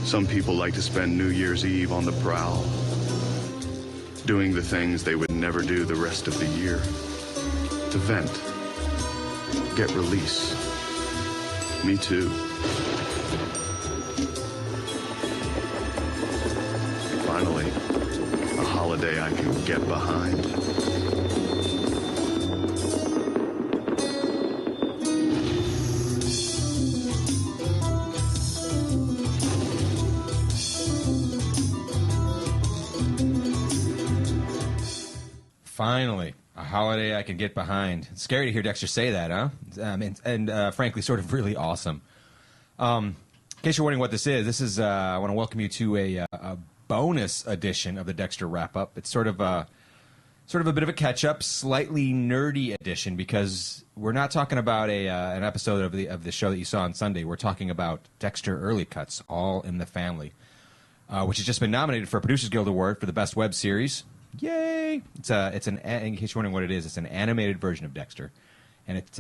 Some people like to spend New Year's Eve on the prowl, doing the things they would never do the rest of the year. To vent, get release. Me too. Finally, a holiday I can get behind. Finally, a holiday I can get behind. It's scary to hear Dexter say that, huh? And frankly, sort of really awesome. In case you're wondering what this is I want to welcome you to a bonus edition of the Dexter Wrap-Up. It's sort of a bit of a catch-up, slightly nerdy edition, because we're not talking about an episode of the show that you saw on Sunday. We're talking about Dexter Early Cuts, All in the Family, which has just been nominated for a Producers Guild Award for the Best Web Series. Yay! It's an, in case you're wondering what it is, it's an animated version of Dexter, and it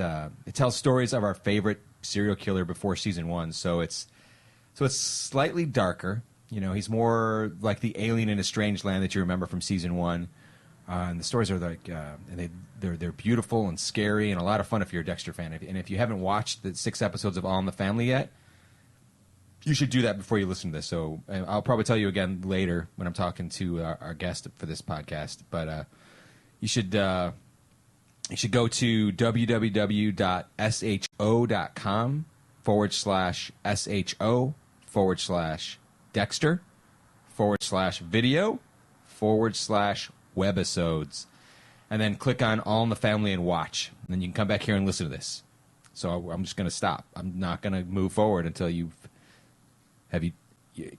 tells stories of our favorite serial killer before season 1. So it's slightly darker. You know, he's more like the alien in a strange land that you remember from season 1. And the stories are like, and they're beautiful and scary and a lot of fun if you're a Dexter fan. And if you haven't watched the 6 episodes of All in the Family yet, you should do that before you listen to this. So I'll probably tell you again later when I'm talking to our guest for this podcast. But you should go to www.sho.com/SHO/Dexter/video/webisodes, and then click on All in the Family and watch. And then you can come back here and listen to this. So I'm just going to stop. I'm not going to move forward until you've... Have you did?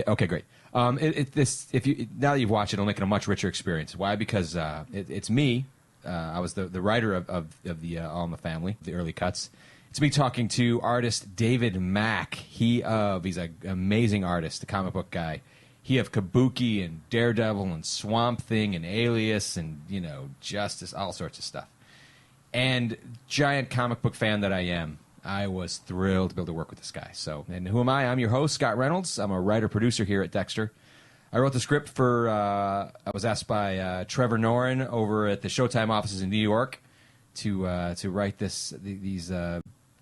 Okay, great. Now that you've watched it, it'll make it a much richer experience. Why? Because it's me. I was the writer of the All in the Family, the Early Cuts. It's me talking to artist David Mack. He's an amazing artist, a comic book guy. He of Kabuki and Daredevil and Swamp Thing and Alias and Justice, all sorts of stuff. And giant comic book fan that I am, I was thrilled to be able to work with this guy. So, and who am I? I'm your host, Scott Reynolds. I'm a writer-producer here at Dexter. I wrote the script for, I was asked by Trevor Noren over at the Showtime offices in New York to write these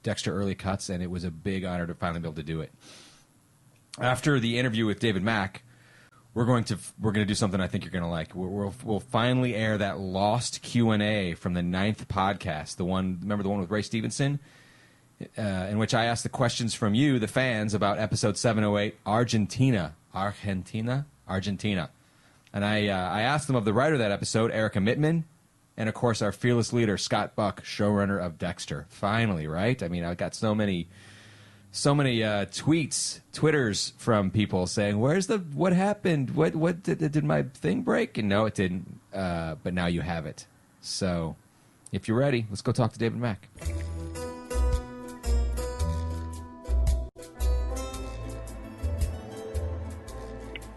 Dexter Early Cuts, and it was a big honor to finally be able to do it. After the interview with David Mack, we're going to do something I think you're going to like. We'll finally air that lost Q&A from the 9th podcast, remember the one with Ray Stevenson? In which I asked the questions from you, the fans, about episode 708, Argentina. And I asked them of the writer of that episode, Erica Mittman, and of course our fearless leader, Scott Buck, showrunner of Dexter. Finally, right? I mean, I got so many Twitters from people saying, what happened? What did my thing break? And no, it didn't. But now you have it. So, if you're ready, let's go talk to David Mack.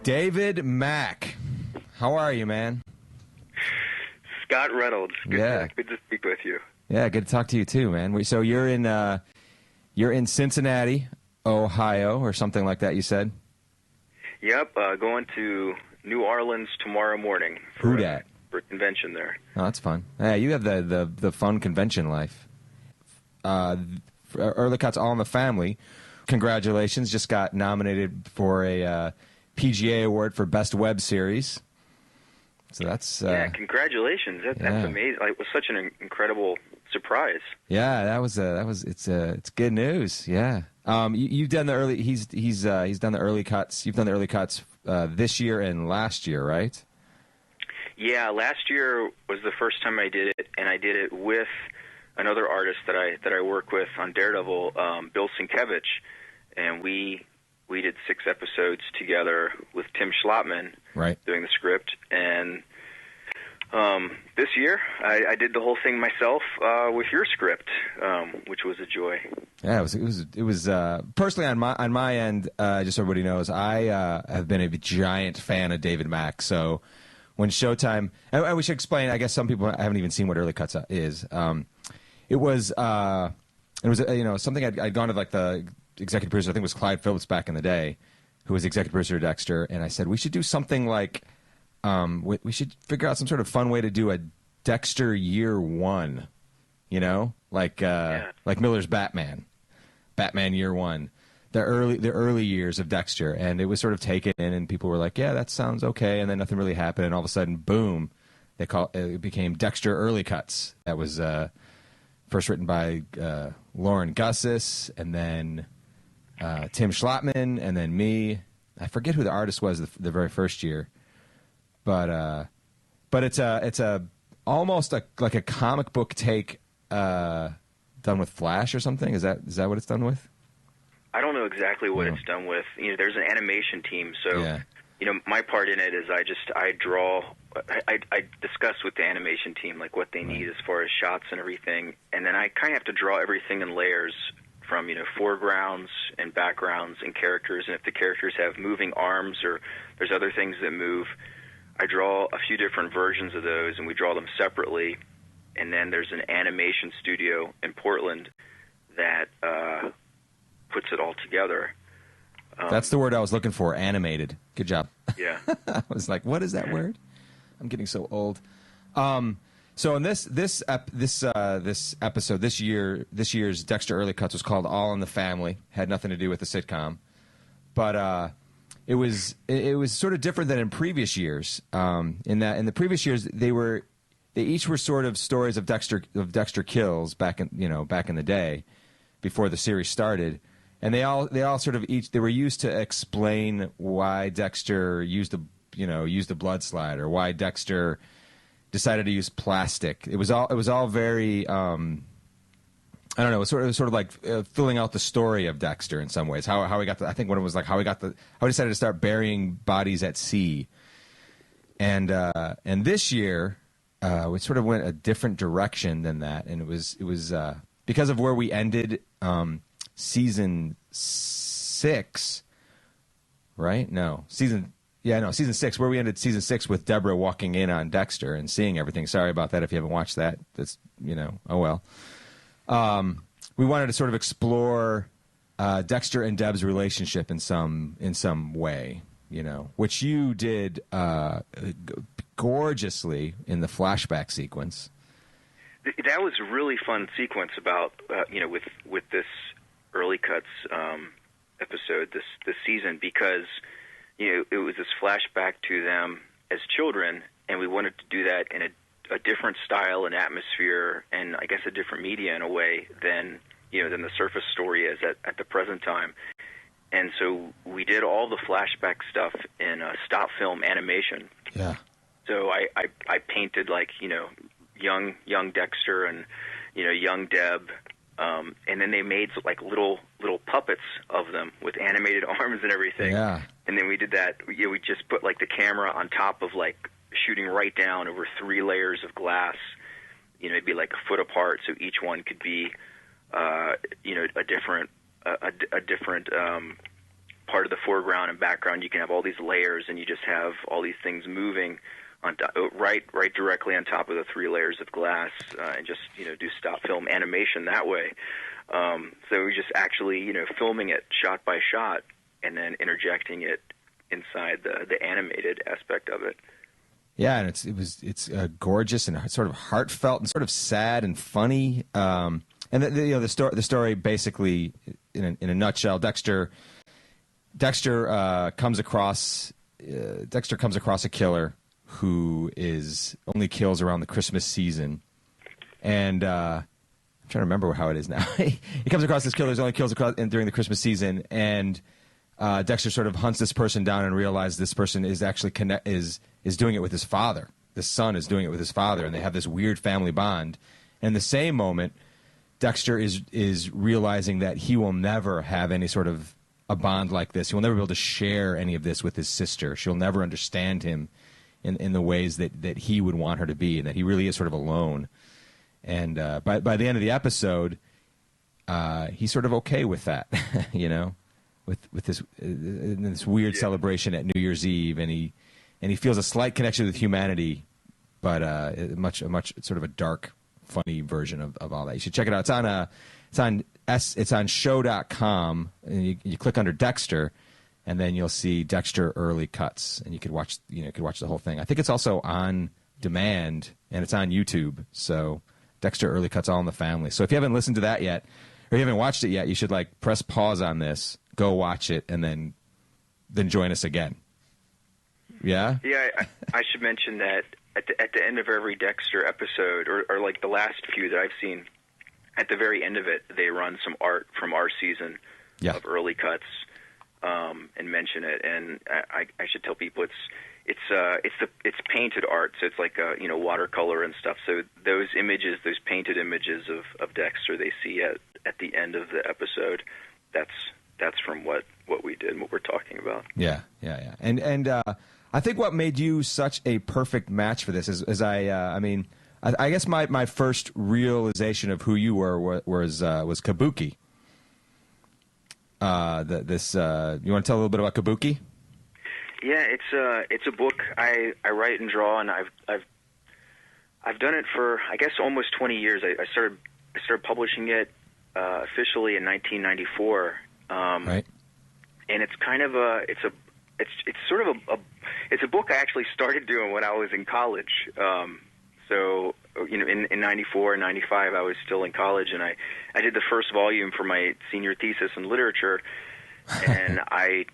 David Mack, how are you, man? Scott Reynolds, good to speak with you. Yeah, good to talk to you too, man. So you're in Cincinnati, Ohio, or something like that. You said. Yep, going to New Orleans tomorrow morning for a convention there. Oh, that's fun. Yeah, you have the fun convention life. Early Cuts, All in the Family. Congratulations! Just got nominated for a PGA Award for Best Web Series. So that's congratulations! That's amazing. It was such an incredible surprise. Yeah, it's good news. Yeah, you've done the early. He's done the early cuts. You've done the early cuts this year and last year, right? Yeah, last year was the first time I did it, and I did it with another artist that I work with on Daredevil, Bill Sienkiewicz, and we did 6 episodes together with Tim Schlotman doing the script. And this year, I did the whole thing myself with your script, which was a joy. Yeah, it was personally on my end. Just so everybody knows, I have been a giant fan of David Mack. So when Showtime, and we should explain. I guess some people haven't even seen what Early Cuts is. It was something I'd gone to like executive producer, I think it was Clyde Phillips back in the day, who was the executive producer of Dexter, and I said, we should do something like, we should figure out some sort of fun way to do a Dexter year one, you know, like Miller's Batman year one, the early years of Dexter, and it was sort of taken in, and people were like, yeah, that sounds okay, and then nothing really happened, and all of a sudden, boom, it became Dexter Early Cuts. That was first written by Lauren Gussis, and then Tim Schlottman, and then me. I forget who the artist was the very first year, but it's almost like a comic book take done with Flash or something. Is that what it's done with? I don't know exactly what it's done with. You know, there's an animation team, so you know, my part in it is I draw. I discuss with the animation team like what they need as far as shots and everything, and then I kind of have to draw everything in layers from, you know, foregrounds and backgrounds and characters, and if the characters have moving arms or there's other things that move, I draw a few different versions of those, and we draw them separately. And then there's an animation studio in Portland that puts it all together. That's the word I was looking for, animated. Good job. Yeah. I was like, what is that word? I'm getting so old. So in this episode, this year's Dexter Early Cuts was called All in the Family. Had nothing to do with the sitcom, but it was sort of different than in previous years. In that in the previous years they each were sort of stories of Dexter kills back in the day, before the series started, and they all sort of they were used to explain why Dexter used the blood slide, or why Dexter decided to use plastic. It was all very I don't know. It was sort of like filling out the story of Dexter in some ways. How he got I think one of it was like how he decided to start burying bodies at sea. And this year we sort of went a different direction than that, and it was because of where we ended season 6, right? No, season 6, where we ended season 6 with Deborah walking in on Dexter and seeing everything. Sorry about that if you haven't watched that. That's, oh well. We wanted to sort of explore Dexter and Deb's relationship in some way, which you did gorgeously in the flashback sequence. That was a really fun sequence about with this Early Cuts episode this season, because it was this flashback to them as children, and we wanted to do that in a different style and atmosphere, and I guess a different media in a way than the surface story is at the present time. And so we did all the flashback stuff in stop film animation. Yeah. So I painted young Dexter and young Deb, and then they made little puppets of them with animated arms and everything. Yeah. And then we did that. We just put the camera on top of shooting right down over 3 layers of glass. It'd be a foot apart, so each one could be a different part of the foreground and background. You can have all these layers, and you just have all these things moving on right directly on top of the 3 layers of glass, and just do stop film animation that way. So we just actually filming it shot by shot, and then interjecting it inside the animated aspect of it. Yeah, and it's gorgeous and sort of heartfelt and sort of sad and funny. And the story basically, in a nutshell, Dexter comes across a killer who only kills around the Christmas season, and I'm trying to remember how it is now. He comes across this killer who only kills during the Christmas season, and Dexter sort of hunts this person down and realizes this person is actually is doing it with his father. The son is doing it with his father, and they have this weird family bond. And in the same moment, Dexter is realizing that he will never have any sort of a bond like this. He will never be able to share any of this with his sister. She'll never understand him in the ways that he would want her to be, and that he really is sort of alone. And by the end of the episode, he's sort of okay with that, with this weird celebration at New Year's Eve, and he feels a slight connection with humanity, but a much sort of a dark, funny version of all that. You should check it out. It's on it's on show.com, and you click under Dexter, and then you'll see Dexter Early Cuts, and you could watch the whole thing. I think it's also on demand, and it's on YouTube. So Dexter Early Cuts, All in the Family. So if you haven't listened to that yet, or you haven't watched it yet, you should like press pause on this, go watch it, and then join us again. Yeah? Yeah, I should mention that at the end of every Dexter episode, or like the last few that I've seen, at the very end of it, they run some art from our season of Early Cuts and mention it. And I should tell people it's painted art, so it's like watercolor and stuff. So those images, those painted images of Dexter, they see at the end of the episode. That's from what we did and what we're talking about. Yeah. And I think what made you such a perfect match for this is I guess my first realization of who you were was Kabuki. You want to tell a little bit about Kabuki? Yeah, it's a book I write and draw, and I've done it for I guess almost 20 years. I started publishing it officially in 1994. Right. And it's kind of it's sort of it's a book I actually started doing when I was in college. So, in 94 and 95, I was still in college, and I did the first volume for my senior thesis in literature, and I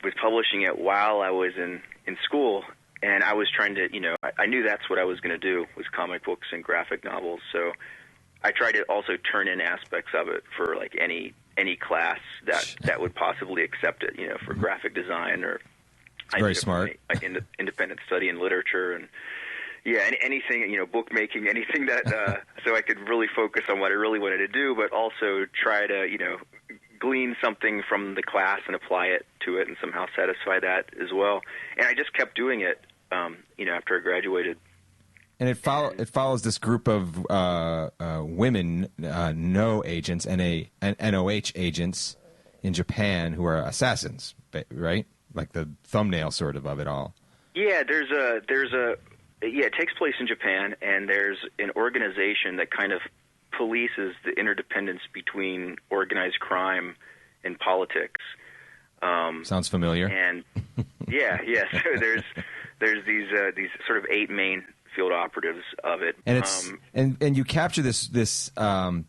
was publishing it while I was in school, and I was trying to, I knew that's what I was going to do, was comic books and graphic novels, so I tried to also turn in aspects of it for, like, any class that would possibly accept it, for graphic design or... It's very smart. Independent study in literature and... Yeah, anything, bookmaking, anything that, so I could really focus on what I really wanted to do, but also try to, glean something from the class and apply it to it and somehow satisfy that as well. And I just kept doing it, after I graduated. And it follows this group of women, NO agents, NOH agents in Japan who are assassins, right? Like the thumbnail sort of it all. Yeah, it takes place in Japan, and there's an organization that kind of polices the interdependence between organized crime and politics. Sounds familiar. And yeah. So there's these sort of 8 main field operatives of it. And it's and you capture this. I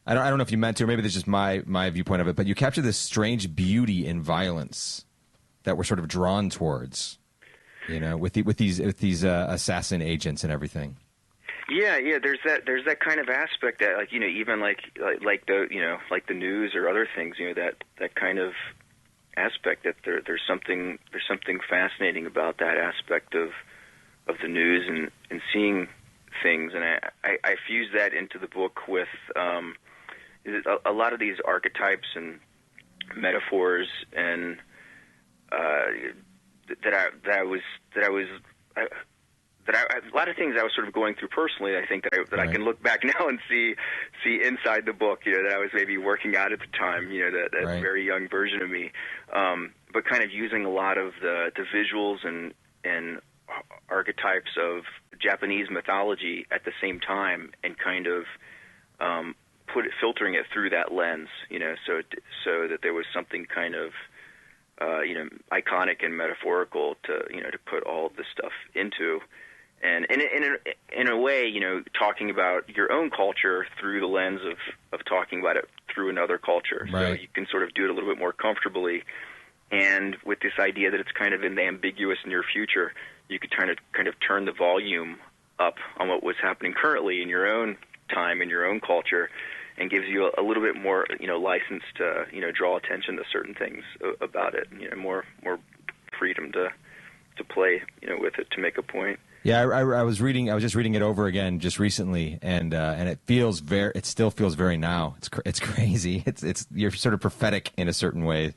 don't know if you meant to, or maybe this is just my viewpoint of it, but you capture this strange beauty in violence that we're sort of drawn towards. With these assassin agents and everything. Yeah. There's that kind of aspect that, like, even like the news or other things, that kind of aspect that there's something fascinating about that aspect of the news and seeing things, and I fused that into the book with a lot of these archetypes and metaphors and. A lot of things I was sort of going through personally. I think that I can look back now and see inside the book, that I was maybe working out at the time, that right. Very young version of me, but kind of using a lot of the visuals and archetypes of Japanese mythology at the same time, and kind of filtering it through that lens, so that there was something kind of iconic and metaphorical to put all of this stuff into, and in a way, talking about your own culture through the lens of talking about it through another culture. Right. So you can sort of do it a little bit more comfortably, and with this idea that it's kind of in the ambiguous near future, you could kind of turn the volume up on what was happening currently in your own time, in your own culture, and gives you a little bit more, license to, draw attention to certain things about it, more freedom to play, with it to make a point. Yeah, I was just reading it over again just recently, and it still feels very now. It's crazy. You're sort of prophetic in a certain way.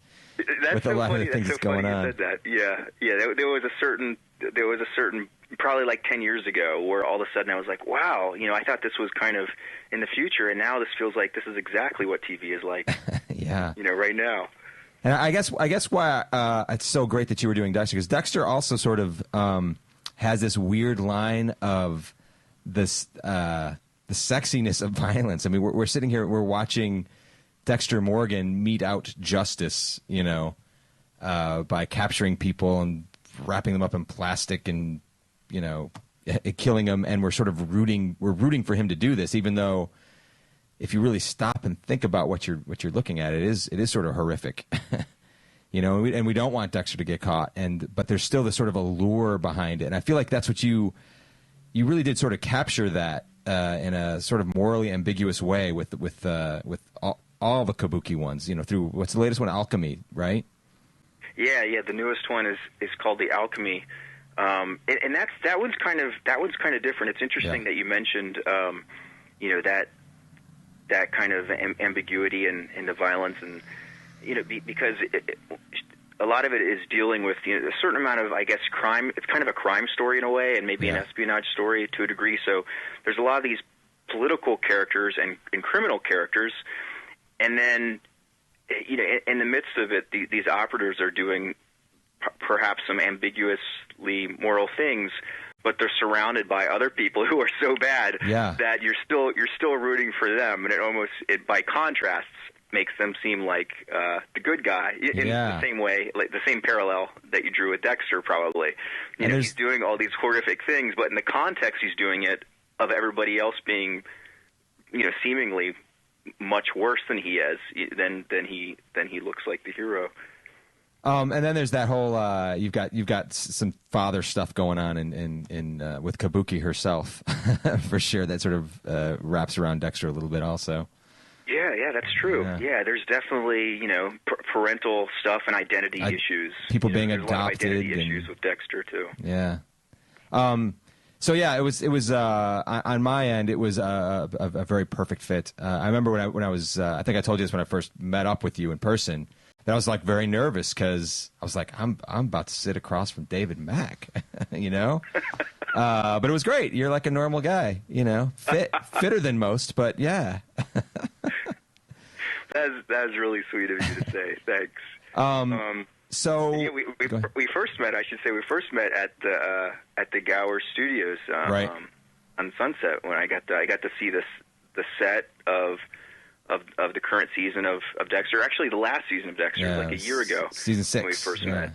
That's with so a lot funny. of things that's so going funny on. You said that. Yeah. There was a certain probably like 10 years ago where all of a sudden I was like, wow, I thought this was kind of in the future, and now this feels like this is exactly what TV is like. Yeah. Right now. And I guess why it's so great that you were doing Dexter, because Dexter also sort of has this weird line of this sexiness of violence. I mean, we're sitting here, we're watching Dexter Morgan mete out justice, by capturing people and wrapping them up in plastic and, killing them. And we're sort of rooting for him to do this, even though if you really stop and think about what you're looking at, it is sort of horrific. And we don't want Dexter to get caught, but there's still this sort of allure behind it. And I feel like that's what you really did sort of capture that in a sort of morally ambiguous way with all the kabuki ones, through what's the latest one, Alchemy, right? Yeah. The newest one is called The Alchemy, and that one's kind of different. It's interesting that you mentioned, that kind of ambiguity and the violence, and because a lot of it is dealing with a certain amount of, I guess, crime. It's kind of a crime story in a way, and maybe an espionage story to a degree. So there's a lot of these political characters and criminal characters, and then in the midst of it, these operatives are doing perhaps some ambiguously moral things, but they're surrounded by other people who are so bad that you're still rooting for them, and it by contrast makes them seem like the good guy in the same way, like the same parallel that you drew with Dexter, probably. He's doing all these horrific things, but in the context he's doing it of everybody else being, seemingly much worse than he is, then he looks like the hero. And then there's that whole you've got some father stuff going on in with Kabuki herself, for sure. That sort of wraps around Dexter a little bit, also. Yeah, that's true. Yeah, there's definitely parental stuff and identity issues. People being adopted. A lot of identity issues with Dexter too. Yeah. So yeah, it was on my end. It was a very perfect fit. I remember when I was I think I told you this when I first met up with you in person. That I was like very nervous because I was like, I'm about to sit across from David Mack, But it was great. You're like a normal guy, fitter than most, but yeah. That's really sweet of you to say. Thanks. So yeah, we first met. I should say we first met at the Gower Studios right. On Sunset when I got to see the set of the current season of Dexter. Actually, the last season of Dexter, like a year ago, season 6 when we first met.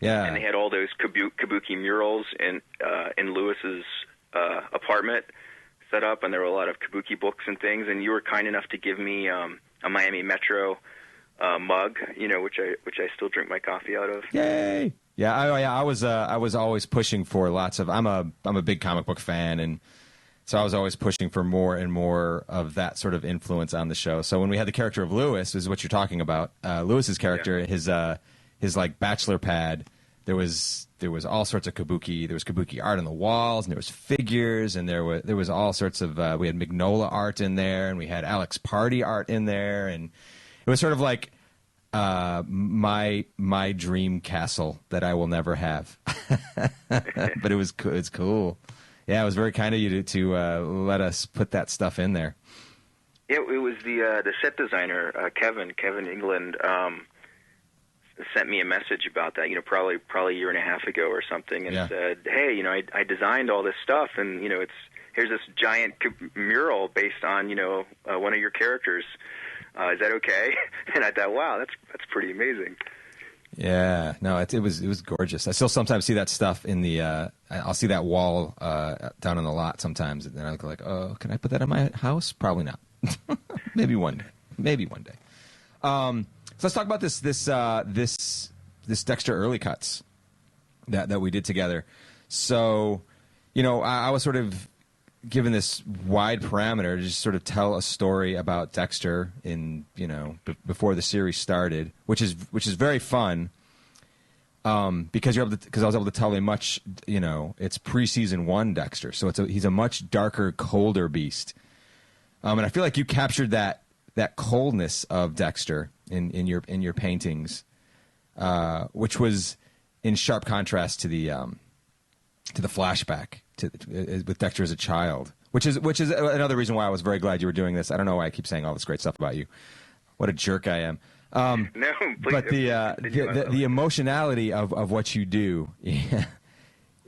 Yeah, and they had all those kabuki murals in Lewis's apartment set up, and there were a lot of kabuki books and things. And you were kind enough to give me a Miami Metro mug, which I still drink my coffee out of. Yay! Yeah, I was always pushing for lots of. I'm a big comic book fan, and so I was always pushing for more and more of that sort of influence on the show. So when we had the character of Lewis, is what you're talking about. Lewis's character, his like bachelor pad. There was all sorts of kabuki. There was kabuki art on the walls, and there was figures, and there was all sorts of. We had Magnola art in there, and we had Alex Party art in there, and it was sort of like my dream castle that I will never have. But it's cool. Yeah, it was very kind of you to let us put that stuff in there. Yeah, it was the set designer Kevin England sent me a message about that. Probably a year and a half ago or something, and said, "Hey, I designed all this stuff, and here's this giant mural based on one of your characters. Is that okay?" And I thought, wow, that's pretty amazing. Yeah, no, it was gorgeous. I still sometimes see that stuff in the. I'll see that wall down on the lot sometimes, and then I'll go like, "Oh, can I put that in my house?" Probably not. Maybe one day. So let's talk about this Dexter Early Cuts that we did together. So, I was sort of given this wide parameter to just sort of tell a story about Dexter in before the series started, which is very fun. Because I was able to tell a much it's pre-season 1 Dexter, so he's a much darker, colder beast. And I feel like you captured that coldness of Dexter in your paintings, which was in sharp contrast to the flashback with Dexter as a child, which is another reason why I was very glad you were doing this. I don't know why I keep saying all this great stuff about you. What a jerk I am. No, please, but the emotionality of what you do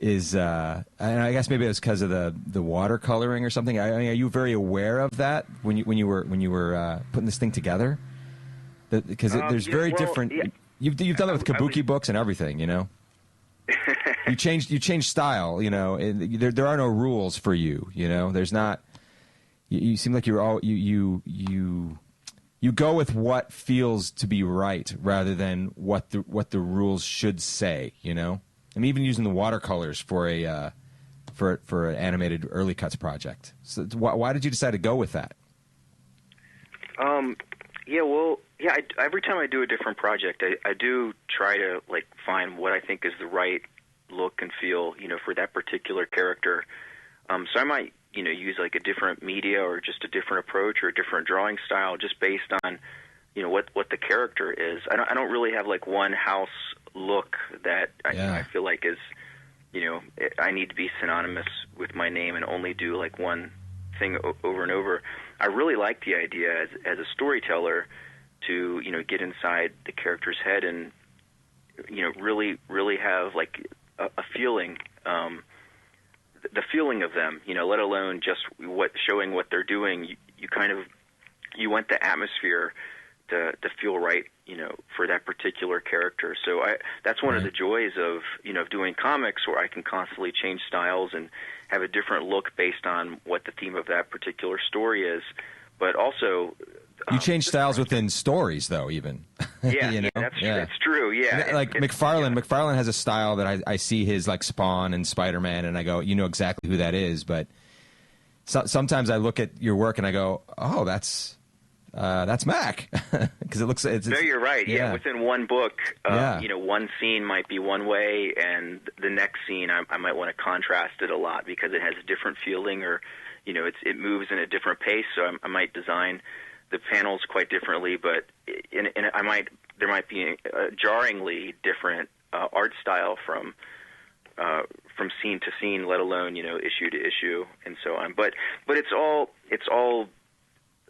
and I guess maybe it was because of the watercoloring or something. I mean, are you very aware of that when you were putting this thing together? Because there's very different. Yeah. You've done it with kabuki books and everything, you know. you change style, you know. There are no rules for you, you know. There's not. You seem like you're all you go with what feels to be right rather than what the rules should say, you know. I'm even using the watercolors for an animated early cuts project. So why did you decide to go with that? Every time I do a different project, I do try to like find what I think is the right look and feel, you know, for that particular character. So I might, you know, use like a different media or just a different approach or a different drawing style, just based on, you know, what the character is. I don't really have like one house look that I feel like is, you know, I need to be synonymous with my name and only do like one thing over and over. I really like the idea as a storyteller to, you know, get inside the character's head and, you know, really have like a feeling, the feeling of them, you know, let alone just showing what they're doing. You want the atmosphere to feel right, you know, for that particular character. So that's one of the joys of, you know, of doing comics, where I can constantly change styles and have a different look based on what the theme of that particular story is. But also, you change styles within stories, though, even. Yeah, you know? That's true. Yeah, like McFarlane. Yeah. McFarlane has a style that I see his like Spawn and Spider-Man, and I go, you know exactly who that is. But sometimes I look at your work and I go, oh, that's Mack, because it looks. No, you're right. Yeah, within one book, you know, one scene might be one way, and the next scene I might want to contrast it a lot because it has a different feeling, or, you know, it moves in a different pace. So I might design the panels quite differently, but there might be a jarringly different art style from scene to scene, let alone, you know, issue to issue and so on. But it's all.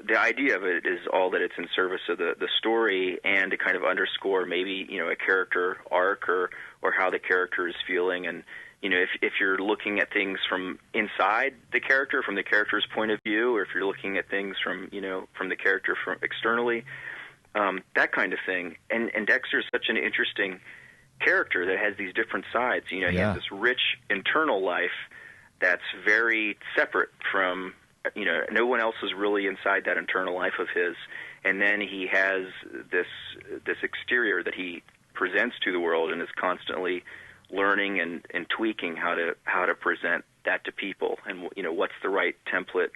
The idea of it is all that it's in service of the story, and to kind of underscore maybe, you know, a character arc or how the character is feeling. And, you know, if you're looking at things from inside the character, from the character's point of view, or if you're looking at things from, you know, from the character from externally, that kind of thing. And Dexter's such an interesting character that has these different sides. You know, he has this rich internal life that's very separate from, you know, no one else is really inside that internal life of his. And then he has this exterior that he presents to the world and is constantly learning and tweaking how to present that to people. And, you know, what's the right template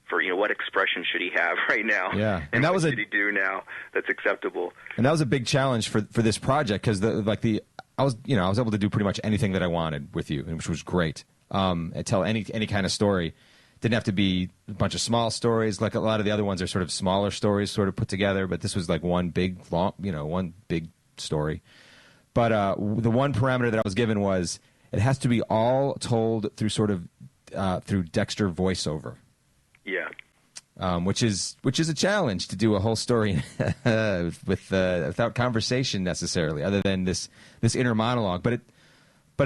for, you know, what expression should he have right now? Yeah. And that was what should he do now that's acceptable? And that was a big challenge for this project, because I was able to do pretty much anything that I wanted with you, which was great. And tell any kind of story. Didn't have to be a bunch of small stories. Like a lot of the other ones are sort of smaller stories sort of put together, but this was like one big story. But the one parameter that I was given was it has to be all told through sort of through Dexter voiceover. Yeah. Which is a challenge to do a whole story without conversation necessarily, other than this inner monologue. But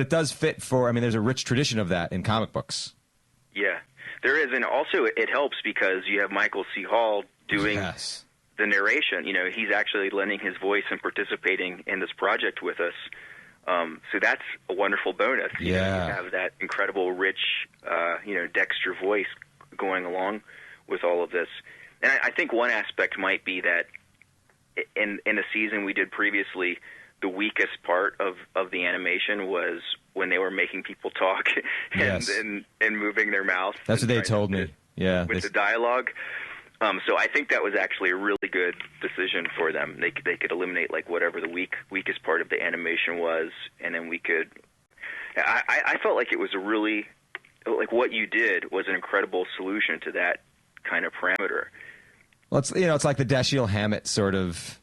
it does fit for. I mean, there's a rich tradition of that in comic books. Yeah. There is, and also it helps because you have Michael C. Hall doing the narration. You know, he's actually lending his voice and participating in this project with us. So that's a wonderful bonus. You know, you have that incredible, rich, you know, Dexter voice going along with all of this. And I think one aspect might be that in the season we did previously, the weakest part of the animation was when they were making people talk and moving their mouth. That's what they told me. Yeah, with the dialogue. So I think that was actually a really good decision for them. They could eliminate like whatever the weakest part of the animation was, and then we could. I felt like it was a really, like what you did was an incredible solution to that kind of parameter. Well, it's like the Dashiell Hammett sort of,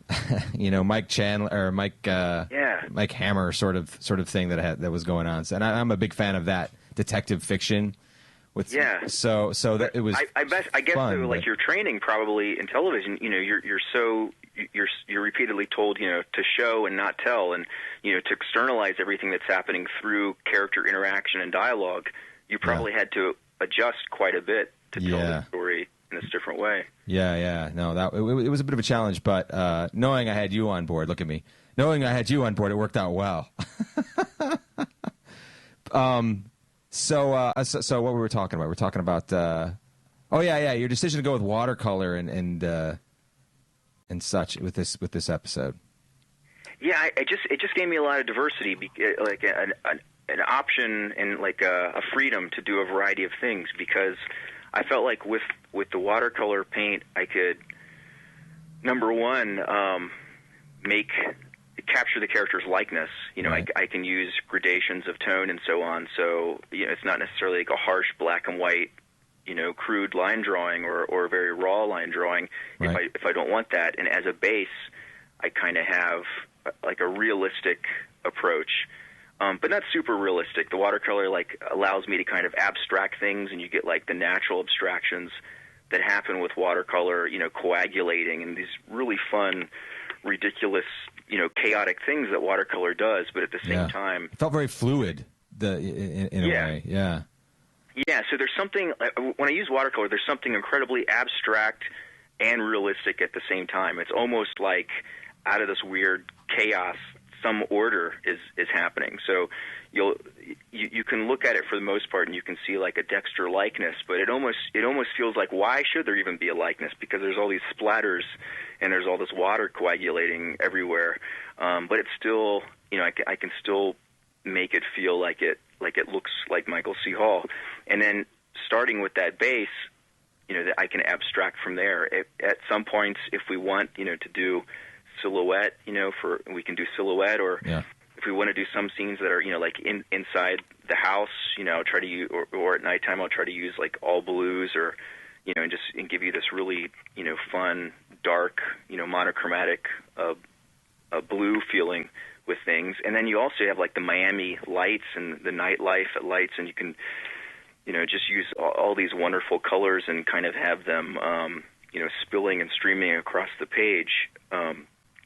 you know, Mike Chandler or Mike Hammer sort of thing that was going on. So, and I'm a big fan of that detective fiction. So that it was. I guess fun, so. Like your training probably in television, you know, you're so you're repeatedly told, to show and not tell, and to externalize everything that's happening through character interaction and dialogue. You probably had to adjust quite a bit to tell the story in this different way. Yeah. No, it was a bit of a challenge, but knowing I had you on board, look at me. Knowing I had you on board, it worked out well. So what we were talking about? We're talking about your decision to go with watercolor and such with this episode. Yeah, it just gave me a lot of diversity, like an option and like a freedom to do a variety of things, because I felt like with the watercolor paint I could, number one, capture the character's likeness. Right. I can use gradations of tone and so on. So it's not necessarily like a harsh black and white, crude line drawing or very raw line drawing. Right. If I don't want that, and as a base, I kind of have like a realistic approach, but not super realistic. The watercolor allows me to kind of abstract things, and you get like the natural abstractions that happen with watercolor, coagulating, and these really fun, ridiculous, chaotic things that watercolor does, but at the same time, it felt very fluid. In a way, yeah. Yeah. So there's something when I use watercolor, there's something incredibly abstract and realistic at the same time. It's almost like out of this weird chaos, some order is happening. So you can look at it for the most part, and you can see like a Dexter likeness, but it almost feels like, why should there even be a likeness? Because there's all these splatters and there's all this water coagulating everywhere. But it's still, I can still make it feel like it looks like Michael C. Hall. And then starting with that base, that I can abstract from there. At some points, if we want, to do silhouette, we can do silhouette, or if we want to do some scenes that are, like inside the house, I'll try to use, or at nighttime, I'll try to use like all blues, or, and give you this really, fun, dark, monochromatic, blue feeling with things. And then you also have like the Miami lights and the nightlife at lights, and you can, just use all these wonderful colors and kind of have them, spilling and streaming across the page. And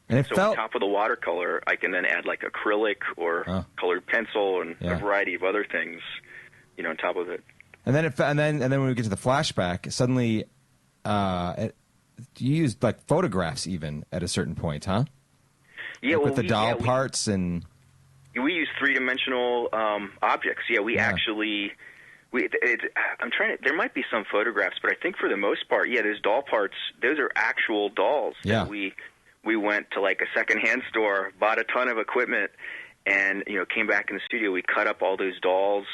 on top of the watercolor, I can then add like acrylic or colored pencil and a variety of other things, on top of it. And then when we get to the flashback, suddenly, you used like photographs even at a certain point, huh? Yeah, like with the doll parts and. We use three-dimensional objects. Yeah, we actually. There might be some photographs, but I think for the most part, those doll parts, those are actual dolls. Yeah. We went to like a secondhand store, bought a ton of equipment, and came back in the studio. We cut up all those dolls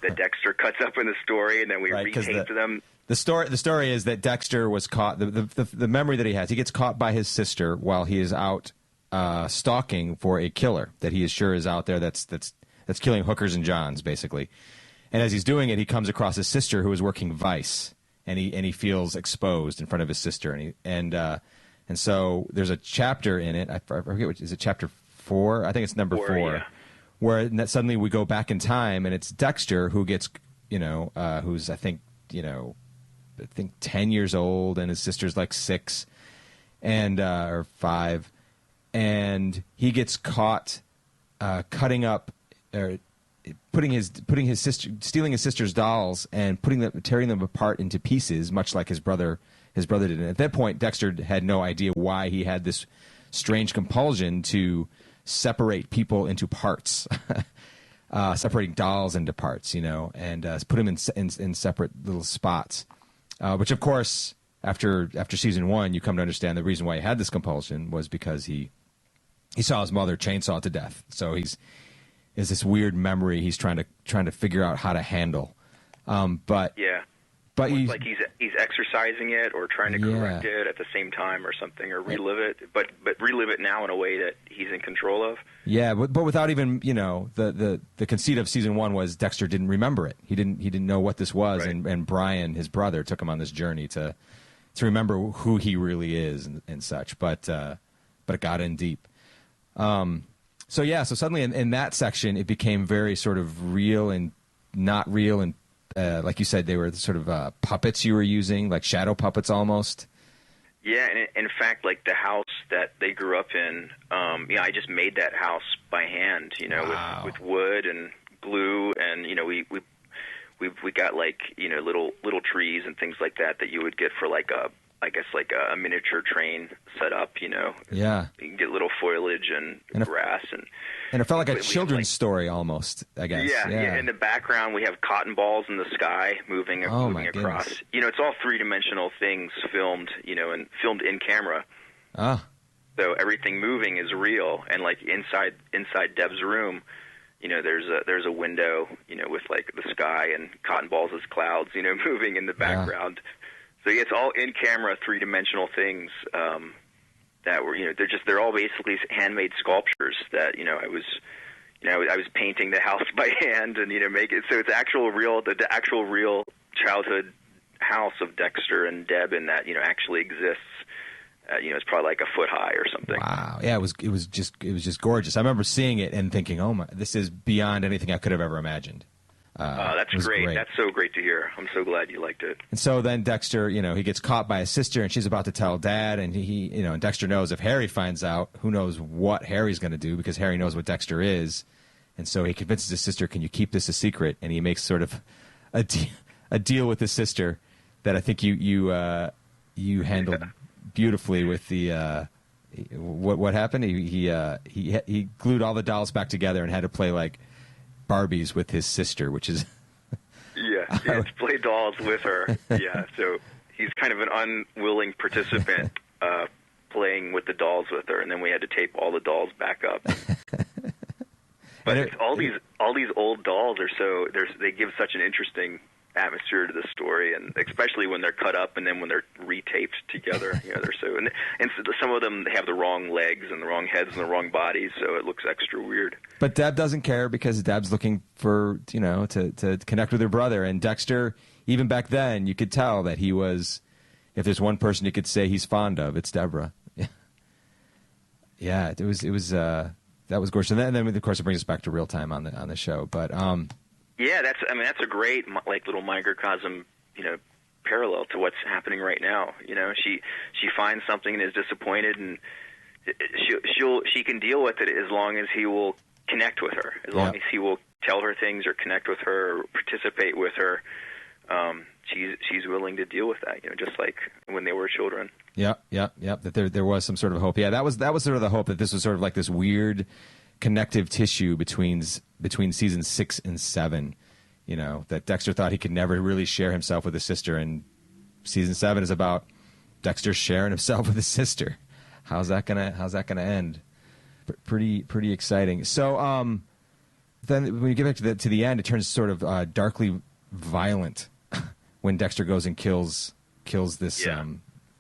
that Dexter cuts up in the story, and then we retaped them. The story is that Dexter was caught. The memory that he gets caught by his sister while he is out stalking for a killer that he is sure is out there that's killing hookers and johns basically. And as he's doing it, he comes across his sister who is working Vice, and he feels exposed in front of his sister, and so there's a chapter in it. I forget which is it. Chapter 4, I think it's number 4, yeah. Where suddenly we go back in time, and it's Dexter who gets who's I think 10 years old, and his sister's like 6 and or 5, and he gets caught cutting up or stealing his sister's dolls and tearing them apart into pieces, much like his brother did. And at that point, Dexter had no idea why he had this strange compulsion to separate people into parts, separating dolls into parts, and put them in separate little spots. Which, of course, after season 1, you come to understand the reason why he had this compulsion was because he saw his mother chainsaw to death. So is this weird memory he's trying to figure out how to handle. But it's like he's exercising it or trying to correct it at the same time or something, or relive it, but relive it now in a way that he's in control of. Yeah, but without even the conceit of season 1 was Dexter didn't remember it. He didn't know what this was, right. and Brian, his brother, took him on this journey to remember who he really is and such. But it got in deep. So suddenly in that section it became very sort of real and not real, and like you said, they were sort of puppets you were using, like shadow puppets almost. Yeah, and in fact, like the house that they grew up in, I just made that house by hand, Wow. with wood and glue, and we got like little trees and things like that you would get for like a miniature train set up, Yeah. You can get little foliage and grass And it felt like a children's story almost, I guess. Yeah. In the background, we have cotton balls in the sky moving across. Goodness. It's all three-dimensional things filmed, and filmed in camera. Ah. So everything moving is real. And like inside Deb's room, there's a window, with like the sky and cotton balls as clouds, moving in the background. So it's all in camera, three-dimensional things. That were, they're all basically handmade sculptures that, I was painting the house by hand and, make it. So it's the actual real childhood house of Dexter and Deb, and that, actually exists. It's probably like a foot high or something. Wow. Yeah, it was just gorgeous. I remember seeing it and thinking, oh my, this is beyond anything I could have ever imagined. That's great. That's so great to hear. I'm so glad you liked it. And so then Dexter, he gets caught by his sister, and she's about to tell Dad, and he and Dexter knows if Harry finds out, who knows what Harry's going to do, because Harry knows what Dexter is, and so he convinces his sister, "Can you keep this a secret?" And he makes sort of a deal with his sister that I think you handled beautifully with the what happened. He glued all the dolls back together and had to play like Barbies with his sister, which is to play dolls with her. Yeah, so he's kind of an unwilling participant playing with the dolls with her, and then we had to tape all the dolls back up. But all these old dolls are they give such an interesting atmosphere to the story, and especially when they're cut up and then when they're retaped together, they're so and so some of them have the wrong legs and the wrong heads and the wrong bodies, so it looks extra weird. But Deb doesn't care, because Deb's looking for to connect with her brother, and Dexter, even back then, you could tell that he was, if there's one person you could say he's fond of, it's Deborah. Yeah, it was that was gorgeous, and then of course it brings us back to real time on the show, but yeah, that's a great like little microcosm, parallel to what's happening right now. She finds something and is disappointed, and she can deal with it as long as he will connect with her, as long as he will tell her things or connect with her or participate with her. She's willing to deal with that, just like when they were children. Yep. That there was some sort of hope. Yeah, that was sort of the hope, that this was sort of like this weird connective tissue between season 6 and 7, that Dexter thought he could never really share himself with his sister, and season 7 is about Dexter sharing himself with his sister. How's that gonna end? Pretty exciting. So then when you get back to the end, it turns sort of darkly violent when Dexter goes and kills this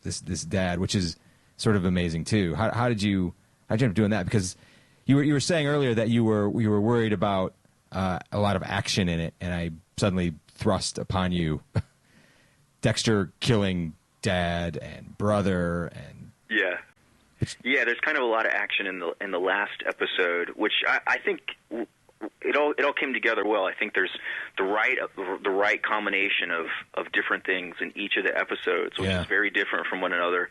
this dad, which is sort of amazing too. How did you end up doing that? Because you were saying earlier that you were worried about a lot of action in it, and I suddenly thrust upon you Dexter killing dad and brother and there's kind of a lot of action in the last episode, which I think it all came together well. I think there's the right combination of different things in each of the episodes, which is very different from one another,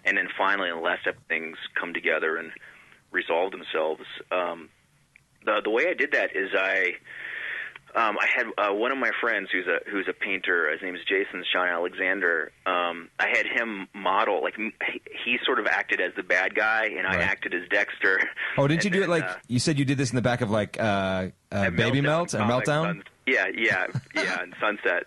and then finally in the last episode things come together and resolve themselves. The way I did that is I had one of my friends who's a painter. His name is Jason Sean Alexander. I had him model, like he sort of acted as the bad guy, and I acted as Dexter. Oh, did you do it like you said you did this in the back of like Baby Melt or Meltdown? Yeah, and Sunset.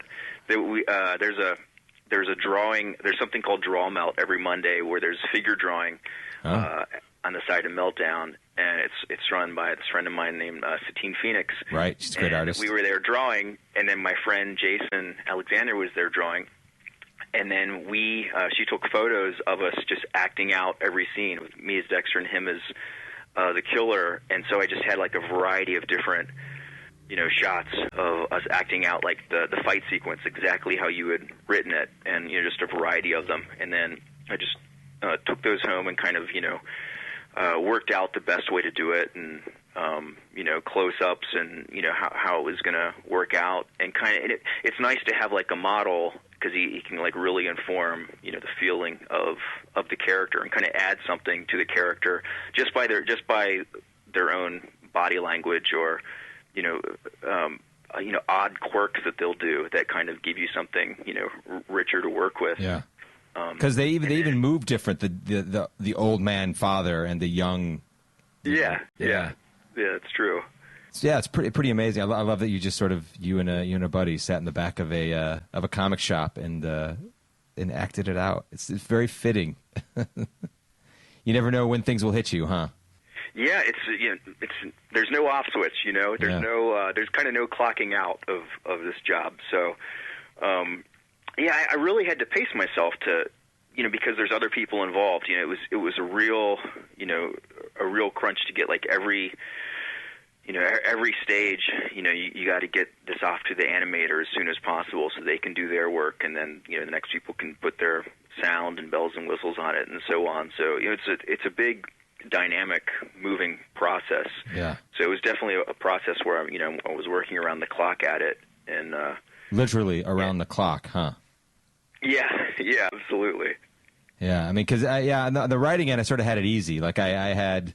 There's a drawing. There's something called Draw Melt every Monday where there's figure drawing on the side of Meltdown, and it's run by this friend of mine named Satine Phoenix. Right, she's a great artist. We were there drawing, and then my friend Jason Alexander was there drawing, and then she took photos of us just acting out every scene with me as Dexter and him as the killer, and so I just had like a variety of different shots of us acting out like the fight sequence exactly how you had written it, and just a variety of them, and then I just took those home and kind of worked out the best way to do it, and close-ups and how it was going to work out, and it's nice to have like a model because he can like really inform the feeling of the character and kind of add something to the character just by their own body language or odd quirks that they'll do that kind of give you something richer to work with. Yeah, because they even move different. The old man father and the young. Yeah, it's true. Yeah, it's pretty amazing. I love that you just sort of you and a buddy sat in the back of a comic shop and acted it out. It's very fitting. You never know when things will hit you, huh? Yeah, it's there's no off switch. There's kind of no clocking out of this job. So, I really had to pace myself to. Because there's other people involved, it was a real crunch to get like every stage, you got to get this off to the animator as soon as possible so they can do their work, and then the next people can put their sound and bells and whistles on it and so on. So it's a big dynamic moving process. Yeah. So it was definitely a process where I was working around the clock at it, and literally around the clock, huh? Yeah, absolutely. Yeah, I mean, because the writing end, I sort of had it easy. Like I had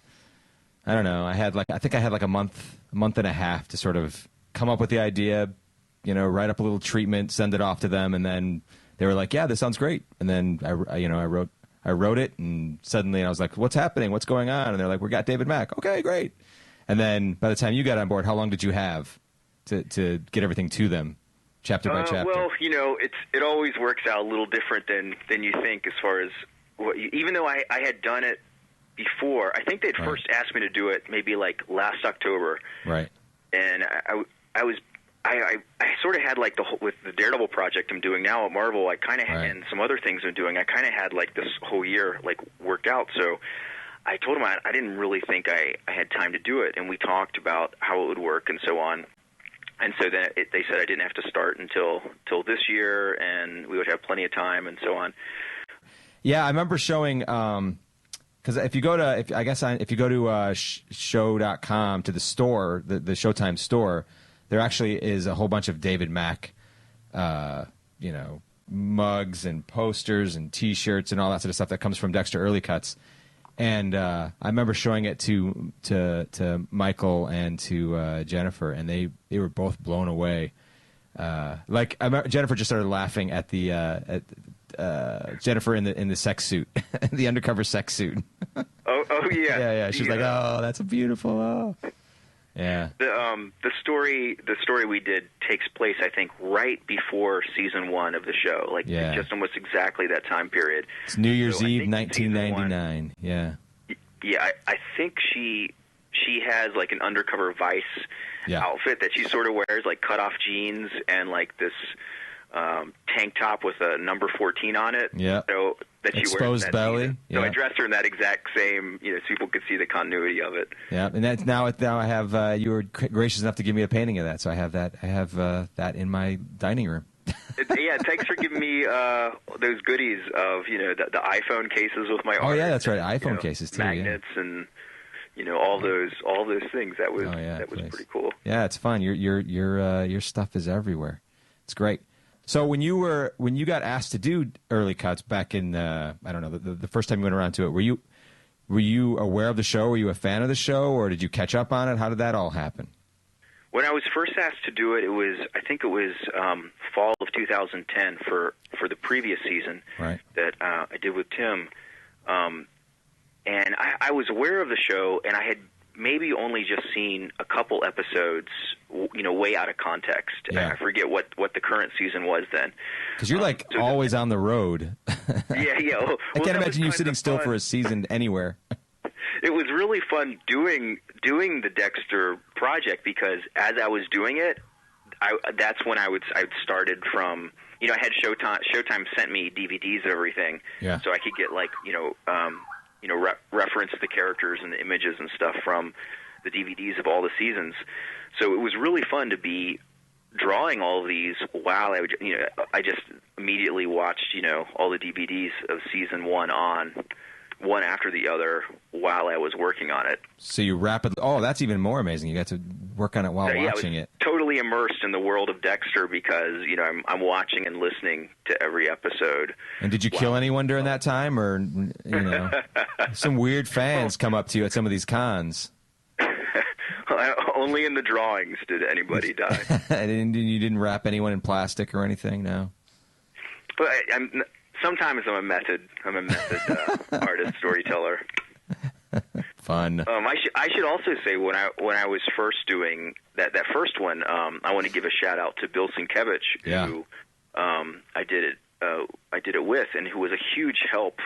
like a month and a half to sort of come up with the idea, write up a little treatment, send it off to them, and then they were like, "Yeah, this sounds great." And then I wrote it, and suddenly I was like, "What's happening? What's going on?" And they're like, "We got David Mack." Okay, great. And then by the time you got on board, how long did you have to get everything to them? Chapter by chapter. Well, it always works out a little different than you think as far as even though I had done it before. I think they'd first asked me to do it maybe like last October. Right. And I sort of had like with the Daredevil project I'm doing now at Marvel, I kind of had, and some other things I'm doing, I kind of had like this whole year like worked out. So I told them I didn't really think I had time to do it, and we talked about how it would work and so on. And so then they said I didn't have to start until this year, and we would have plenty of time, and so on. Yeah, I remember showing because if you go to show.com to the store, the Showtime store, there actually is a whole bunch of David Mack, mugs and posters and T-shirts and all that sort of stuff that comes from Dexter Early Cuts. And I remember showing it to Michael and to Jennifer, and they were both blown away. Jennifer just started laughing at the Jennifer in the sex suit, the undercover sex suit. Oh yeah, yeah. She's like, "Oh, that's beautiful." Oh. Yeah. The story we did takes place, I think, right before season 1 of the show. Like just almost exactly that time period. It's New Year's Eve, 1999. Yeah. Yeah, I think she has like an undercover Vice outfit that she sort of wears, like cut off jeans and like this tank top with a number 14 on it. Yeah. So that she exposed wears belly. So I dressed her in that exact same, so people could see the continuity of it. Yeah, and that's now I have you were gracious enough to give me a painting of that, so I have that in my dining room. Thanks for giving me those goodies of the iPhone cases with my art. Oh yeah, that's right, iPhone cases too. Magnets and all those things. That was pretty cool. Yeah, it's fun. Your stuff is everywhere. It's great. So when you got asked to do Early Cuts back in I don't know the first time you went around to it, were you aware of the show? Were you a fan of the show, or did you catch up on it? How did that all happen? When I was first asked to do it, I think it was fall of 2010 for the previous season that I did with Tim, and I was aware of the show, and I had maybe only just seen a couple episodes, way out of context. Yeah. I forget what the current season was then. Because you're always on the road. Yeah. Well, I can't imagine you sitting still for a season anywhere. It was really fun doing the Dexter project because as I was doing it, that's when I started from. I had Showtime sent me DVDs of everything, so I could get reference the characters and the images and stuff from the DVDs of all the seasons. So it was really fun to be drawing all of these while I just immediately watched, all the DVDs of season 1 on one after the other while I was working on it. So you rapidly... Oh, that's even more amazing. You got to work on it while watching it. Totally immersed in the world of Dexter because, you know, I'm watching and listening to every episode. And did you kill anyone during that time? Or, you know, some weird fans come up to you at some of these cons. Only in the drawings did anybody die. And you didn't wrap anyone in plastic or anything, no? But sometimes I'm a method artist, storyteller. Fun. I should also say when I was first doing that first one, I want to give a shout out to Bill Sienkiewicz, who I did it with, and who was a huge help.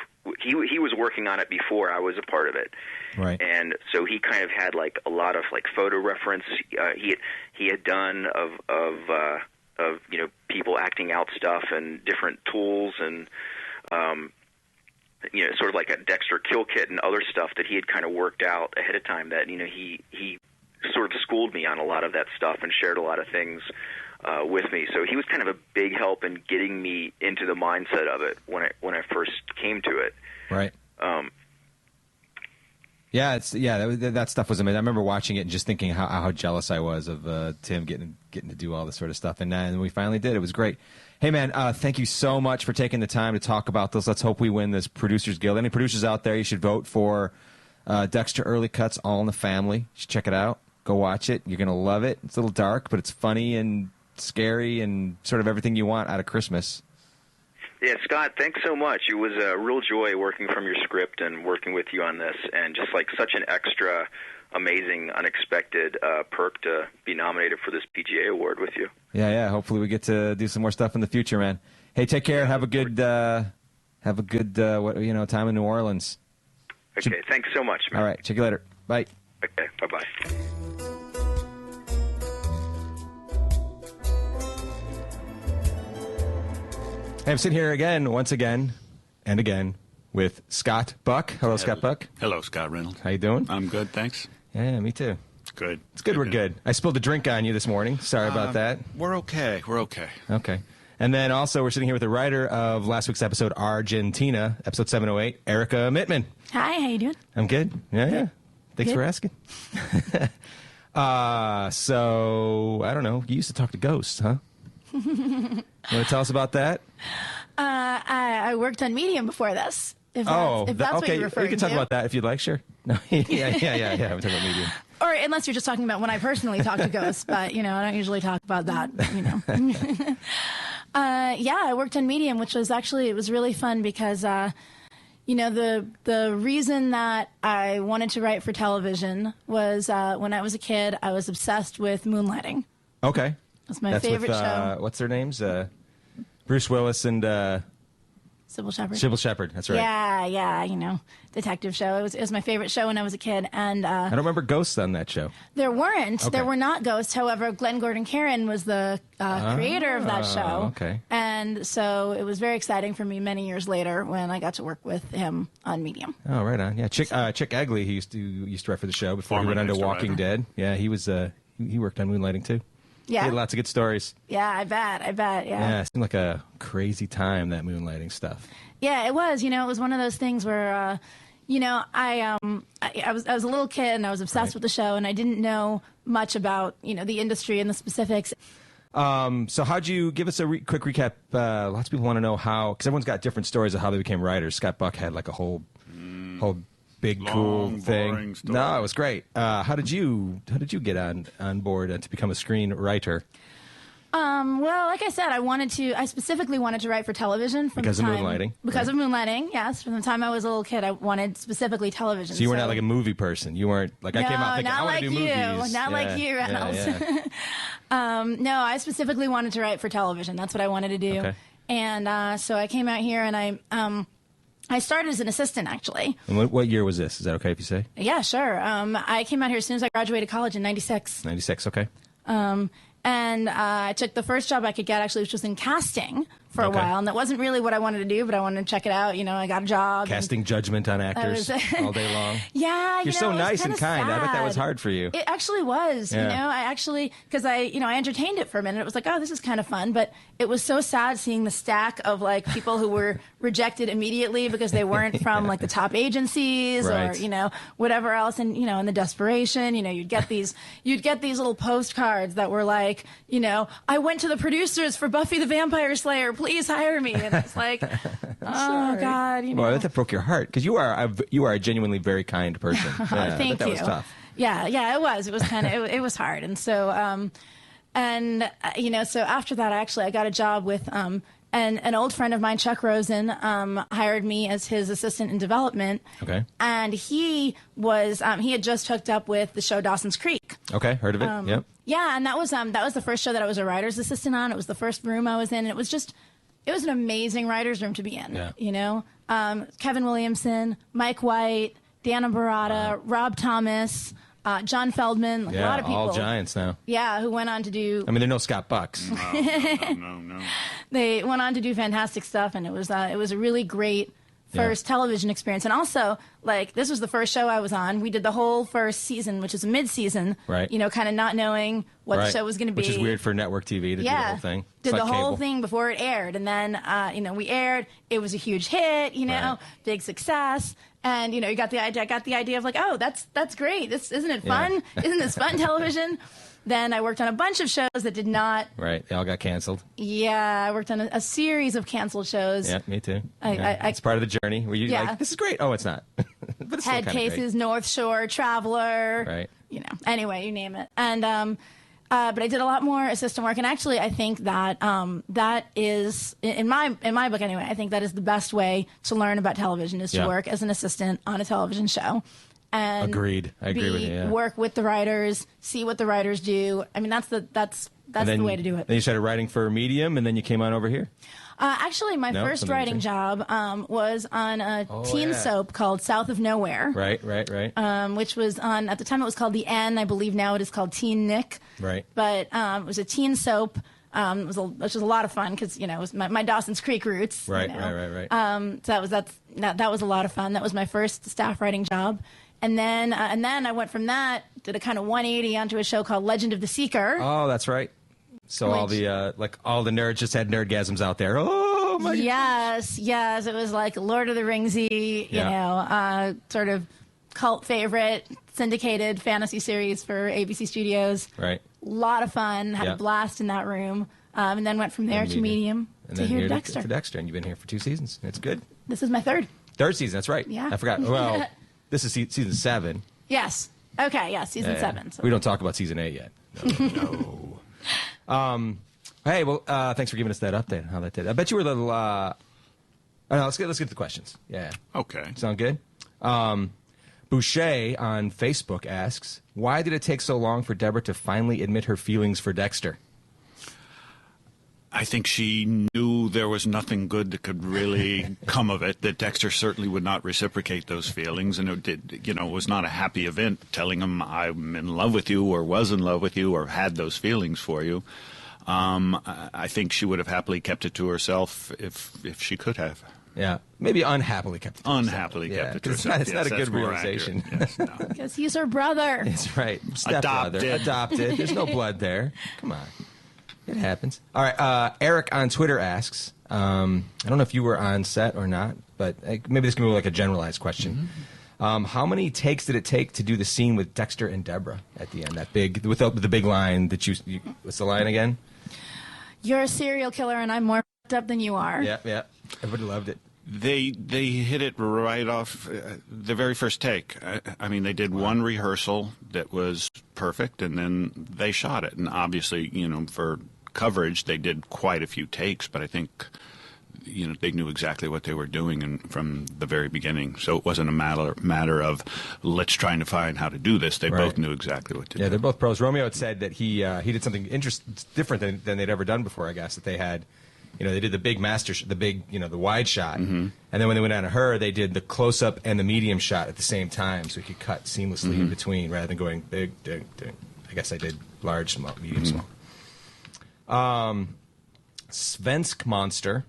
He was working on it before I was a part of it, right? And so he kind of had like a lot of like photo reference. He had done of you know, people acting out stuff and different tools and you know, sort of like a Dexter kill kit and other stuff that he had kind of worked out ahead of time. That, you know, he sort of schooled me on a lot of that stuff and shared a lot of things with me. So he was kind of a big help in getting me into the mindset of it when I first came to it. Right. That stuff was amazing. I remember watching it and just thinking how jealous I was of Tim getting to do all this sort of stuff. And then we finally did. It was great. Hey, man, thank you so much for taking the time to talk about this. Let's hope we win this Producers Guild. Any producers out there, you should vote for Dexter Early Cuts, All in the Family. You should check it out. Go watch it. You're going to love it. It's a little dark, but it's funny and scary and sort of everything you want out of Christmas. Yeah, Scott, thanks so much. It was a real joy working from your script and working with you on this, and just like such an extra amazing, unexpected perk to be nominated for this PGA award with you. Yeah. Hopefully we get to do some more stuff in the future, man. Hey, take care. Have a good time in New Orleans. Okay, thanks so much, man. All right, check you later. Bye. Okay, bye-bye. Hey, I'm sitting here once again, with Scott Buck. Hello, Scott Buck. Hello, Scott Reynolds. How you doing? I'm good, thanks. Yeah, me too. Good. It's good we're good. I spilled a drink on you this morning. Sorry about that. We're okay. Okay. And then also we're sitting here with the writer of last week's episode, Argentina, episode 708, Erica Mittman. Hi, how you doing? I'm good. Yeah. Thanks for asking. So, I don't know. You used to talk to ghosts, huh? You want to tell us about that? I worked on Medium before this. If that's okay. what you're referring to. We can talk about that if you'd like, sure. No, yeah. I'm talking about Medium. Or unless you're just talking about when I personally talk to ghosts, but, you know, I don't usually talk about that, you know. I worked on Medium, which was it was really fun because, you know, the reason that I wanted to write for television was when I was a kid, I was obsessed with moonlighting. Okay. That's my favorite show. What's their names? Bruce Willis and Sybil Shepherd. Sybil Shepherd, that's right. Yeah, you know, detective show. It was my favorite show when I was a kid, and I don't remember ghosts on that show. There weren't. Okay. There were not ghosts. However, Glenn Gordon Caron was the creator of that show. Okay. And so it was very exciting for me many years later when I got to work with him on Medium. Oh, right on. Yeah, Chick Egley, he used to write for the show before he went on to Walking Dead. Yeah, he was he worked on Moonlighting too. Yeah. He had lots of good stories. Yeah, I bet. Yeah. Yeah, it seemed like a crazy time, that moonlighting stuff. Yeah, it was. You know, it was one of those things where, you know, I was a little kid and I was obsessed with the show, and I didn't know much about, you know, the industry and the specifics. So how'd you give us a quick recap? Lots of people want to know how, because everyone's got different stories of how they became writers. Scott Buck had like a whole big cool thing. No, it was great. How did you get on board to become a screenwriter? Well, like I said, I specifically wanted to write for television because of moonlighting. Because of moonlighting, yes. From the time I was a little kid, I wanted specifically television. So you were not like a movie person. You weren't like I came out thinking I want to do movies. Not like you, Reynolds. No, I specifically wanted to write for television. That's what I wanted to do. Okay. And so I came out here and I started as an assistant, actually. And what year was this? Is that okay if you say? Yeah, sure. I came out here as soon as I graduated college in 96. 96, okay. And I took the first job I could get, actually, which was in casting for a while, and that wasn't really what I wanted to do, but I wanted to check it out. You know, I got a job. Casting judgment on actors all day long. Yeah, you're so nice and kind. Sad. I bet that was hard for you. It actually was. Yeah. You know, because I entertained it for a minute. It was like, oh, this is kind of fun, but it was so sad seeing the stack of like people who were rejected immediately because they weren't from like the top agencies or whatever else, and and the desperation. You'd get these little postcards that were like, I went to the producers for Buffy the Vampire Slayer, please hire me. And it's like, oh God, Well, that broke your heart because you are a genuinely very kind person. Yeah, thank you. That was tough. Yeah, it was. It was kind of it was hard, and so so after that, I got a job with an old friend of mine, Chuck Rosen, hired me as his assistant in development. Okay. And he had just hooked up with the show Dawson's Creek. Okay, heard of it. Yep. Yeah, and that was the first show that I was a writer's assistant on. It was the first room I was in, and it was an amazing writer's room to be in. Yeah. Kevin Williamson, Mike White, Dana Barada, Rob Thomas, John Feldman, a lot of people. All giants now. Yeah, who went on to do... I mean, they're no Scott Bucks. No. They went on to do fantastic stuff, and it was a really great first television experience. And also, like, this was the first show I was on. We did the whole first season, which is a mid-season, right? Kind of not knowing what the show was going to be. Which is weird for network TV to do the whole thing. Did like the whole cable. thing before it aired. And then, we aired. It was a huge hit, big success. And, you got the idea. I got the idea of like, oh, that's great. Isn't it fun? Yeah. Isn't this fun television? Then I worked on a bunch of shows that did not. Right. They all got canceled. Yeah, I worked on a series of canceled shows. Yeah, me too. It's part of the journey. Were you like, this is great? Oh, it's not. But it's Head still Cases, North Shore, Traveler. Right. Anyway, you name it. And but I did a lot more assistant work. And actually, I think that that is in my book anyway. I think that is the best way to learn about television is to work as an assistant on a television show. And agreed. I agree with you. Yeah. Work with the writers, see what the writers do. I mean, that's the way to do it. Then you started writing for Medium, and then you came on over here. Actually, my first writing job was on a teen soap called South of Nowhere. Right. Which was on, at the time it was called The N. I believe now it is called Teen Nick. Right. But it was a teen soap. Which was a lot of fun because it was my Dawson's Creek roots. Right. So that was a lot of fun. That was my first staff writing job. And then I went from that, did a kind of 180 onto a show called Legend of the Seeker. Oh, that's right. So all the nerds just had nerdgasms out there. Oh my! Yes. It was like Lord of the Ringsy, sort of cult favorite, syndicated fantasy series for ABC Studios. Right. A lot of fun. Had a blast in that room. And then went from there to Medium to here to Dexter. To Dexter, and you've been here for 2 seasons. It's good. This is my third. Third season. That's right. Yeah. I forgot. Well, this is season 7. Yes. Okay. Yeah. Season 7. So. We don't talk about season 8 yet. No. Hey, well, thanks for giving us that update on how that did. I bet you were a little. Let's get to the questions. Yeah. Okay. Sound good? Boucher on Facebook asks, why did it take so long for Deborah to finally admit her feelings for Dexter? I think she knew there was nothing good that could really come of it, that Dexter certainly would not reciprocate those feelings, and it was not a happy event telling him I'm in love with you or was in love with you or had those feelings for you. I think she would have happily kept it to herself if she could have. Yeah, maybe unhappily kept it to herself. Unhappily kept it to herself. It's not a good realization. Yes, no. Because he's her brother. That's right. Stepbrother. Adopted. There's no blood there. Come on. It happens. All right. Eric on Twitter asks, I don't know if you were on set or not, but maybe this can be like a generalized question. Mm-hmm. How many takes did it take to do the scene with Dexter and Deborah at the end? That big, with the big line that you what's the line again? You're a serial killer and I'm more f***ed up than you are. Yeah. Everybody loved it. They hit it right off the very first take. I mean, they did one rehearsal that was perfect, and then they shot it. And obviously, for coverage, they did quite a few takes, but I think, they knew exactly what they were doing from the very beginning. So it wasn't a matter of let's try to find how to do this. They both knew exactly what to do. Yeah, they're both pros. Romeo had said that he did something different than they'd ever done before, I guess, that they had. They did the big the wide shot. Mm-hmm. And then when they went down to her, they did the close-up and the medium shot at the same time, so he could cut seamlessly in between rather than going big, big, big. I guess I did large, small, medium, small. Svensk Monster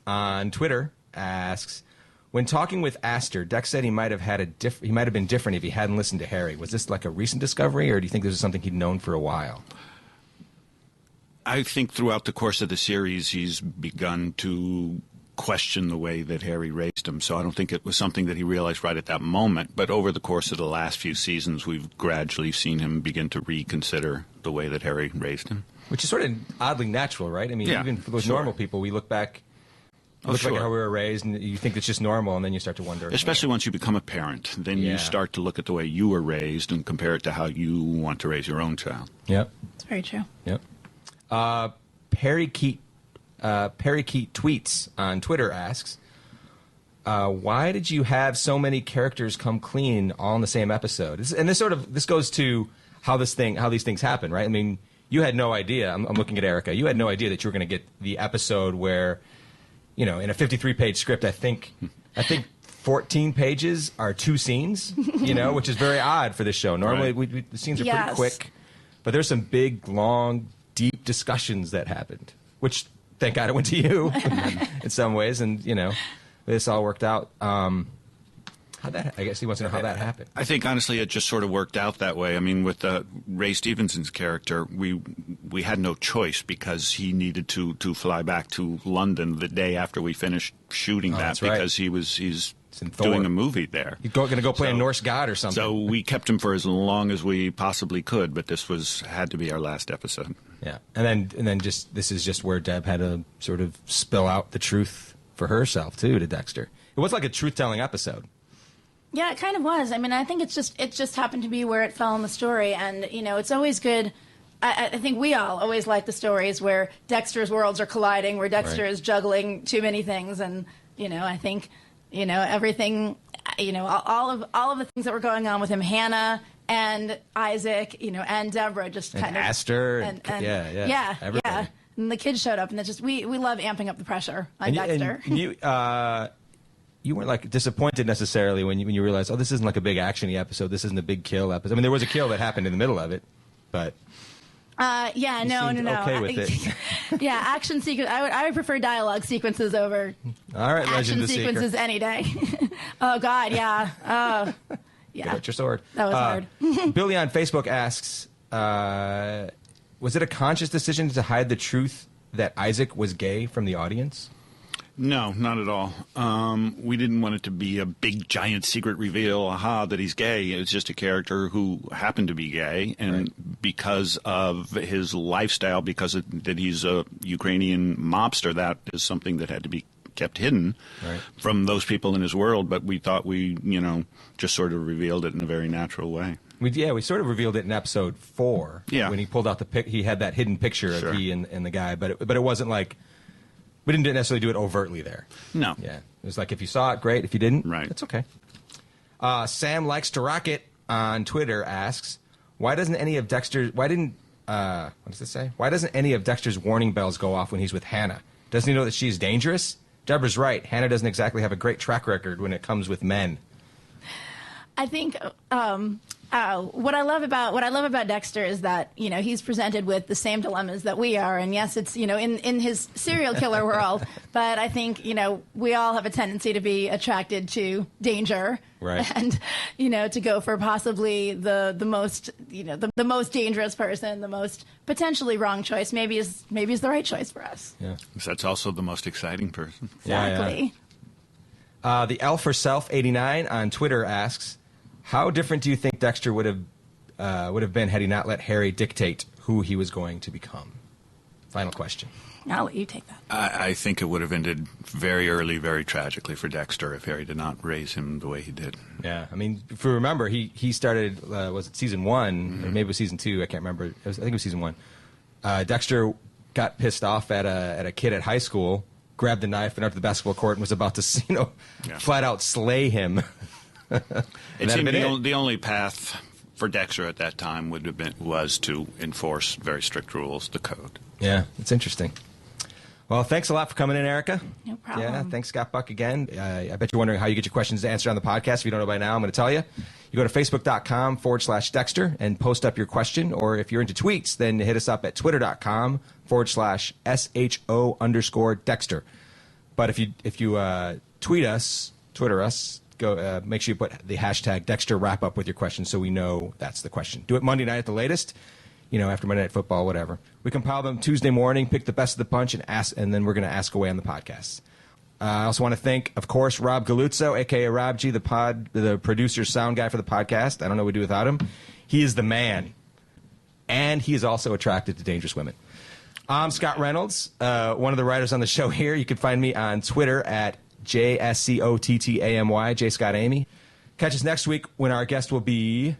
on Twitter asks, when talking with Astor, Dex said he might have been different if he hadn't listened to Harry. Was this like a recent discovery, or do you think this is something he'd known for a while? I think throughout the course of the series, he's begun to question the way that Harry raised him. So I don't think it was something that he realized right at that moment. But over the course of the last few seasons, we've gradually seen him begin to reconsider the way that Harry raised him. Which is sort of oddly natural, right? I mean, even for normal people, we look back at how we were raised, and you think it's just normal, and then you start to wonder. Especially once you become a parent. Then you start to look at the way you were raised and compare it to how you want to raise your own child. Yep. It's very true. Yep. Perry Keat Tweets on Twitter asks, why did you have so many characters come clean all in the same episode? This goes to how these things happen, right? I mean, you had no idea. I'm looking at Erica. You had no idea that you were going to get the episode where, in a 53-page script, I think 14 pages are 2 scenes, which is very odd for this show. Normally, the scenes are pretty quick, but there's some big, long, deep discussions that happened, which, thank God, it went to you in some ways, and, this all worked out. I guess he wants to know how that happened. I think, honestly, it just sort of worked out that way. I mean, with Ray Stevenson's character, we had no choice because he needed to fly back to London the day after we finished shooting because he's doing a movie there. He's going to go play a Norse god or something. So we kept him for as long as we possibly could, but this had to be our last episode. Yeah, and then this is just where Deb had to sort of spill out the truth for herself too to Dexter. It was like a truth-telling episode. Yeah, it kind of was. I mean, I think it just happened to be where it fell in the story, and it's always good. I think we all always like the stories where Dexter's worlds are colliding, where Dexter is juggling too many things, and I think everything, all of the things that were going on with him, Hannah and Isaac, and Deborah, just kind of Astor, and yeah. And the kids showed up, and it's just we love amping up the pressure on Dexter. And you weren't like disappointed necessarily when you realized, this isn't like a big actiony episode. This isn't a big kill episode. I mean, there was a kill that happened in the middle of it, but no. Okay with it. Yeah, action sequence. I would prefer dialogue sequences over all right, action sequences any day. Oh God, yeah. Yeah. Get out your sword. That was hard. Billy on Facebook asks, was it a conscious decision to hide the truth that Isaac was gay from the audience? No, not at all. We didn't want it to be a big, giant secret reveal, that he's gay. It's just a character who happened to be gay, and because of his lifestyle, that he's a Ukrainian mobster, that is something that had to be kept hidden from those people in his world. But we thought we, just sort of revealed it in a very natural way. We sort of revealed it in episode 4 when he pulled out he had that hidden picture of he and the guy, but it wasn't like. We didn't necessarily do it overtly there. No. Yeah. It was like, if you saw it, great. If you didn't, that's okay. Sam Likes to Rocket on Twitter asks, why doesn't any of Dexter's warning bells go off when he's with Hannah? Doesn't he know that she's dangerous? Deborah's right. Hannah doesn't exactly have a great track record when it comes with men. I think what I love about Dexter is that he's presented with the same dilemmas that we are, and yes, it's in his serial killer world, but I think we all have a tendency to be attracted to danger, and to go for possibly the most the most dangerous person, the most potentially wrong choice, maybe is the right choice for us. Yeah, that's also the most exciting person. Exactly. The Elf Herself 89 on Twitter asks, how different do you think Dexter would have been had he not let Harry dictate who he was going to become? Final question. I'll let you take that. I think it would have ended very early, very tragically for Dexter if Harry did not raise him the way he did. Yeah, I mean, if you remember, he started, was it season 1, or maybe it was season 2, I can't remember. I think it was season 1. Dexter got pissed off at a kid at high school, grabbed the knife, and out to the basketball court and was about to, flat out slay him. It seemed the only path for Dexter at that time was to enforce very strict rules, the code. Yeah, it's interesting. Well, thanks a lot for coming in, Erica. No problem. Yeah, thanks, Scott Buck, again. I bet you're wondering how you get your questions answered on the podcast. If you don't know by now, I'm going to tell you. You go to facebook.com/Dexter and post up your question. Or if you're into tweets, then hit us up at twitter.com/SHO_Dexter. But if you Twitter us, go make sure you put the hashtag Dexter wrap up with your question so we know that's the question. Do it Monday night at the latest, after Monday Night Football, whatever. We compile them Tuesday morning, pick the best of the bunch, and then we're going to ask away on the podcast. I also want to thank, of course, Rob Galuzzo, a.k.a. Rob G., the producer, sound guy for the podcast. I don't know what we'd do without him. He is the man. And he is also attracted to dangerous women. I'm Scott Reynolds, one of the writers on the show here. You can find me on Twitter at JSCOTTAMY, J. Scott Amy. Catch us next week when our guest will be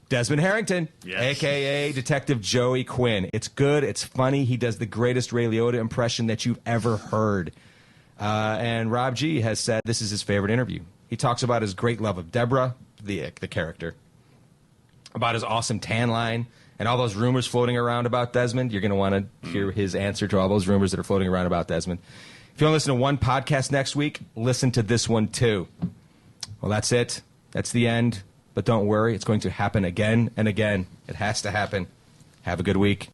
Desmond Harrington, a.k.a. Detective Joey Quinn. It's good. It's funny. He does the greatest Ray Liotta impression that you've ever heard. And Rob G. has said this is his favorite interview. He talks about his great love of Deborah, the character, about his awesome tan line, and all those rumors floating around about Desmond. You're going to want to hear his answer to all those rumors that are floating around about Desmond. If you want to listen to one podcast next week, listen to this one too. Well, that's it. That's the end. But don't worry, it's going to happen again and again. It has to happen. Have a good week.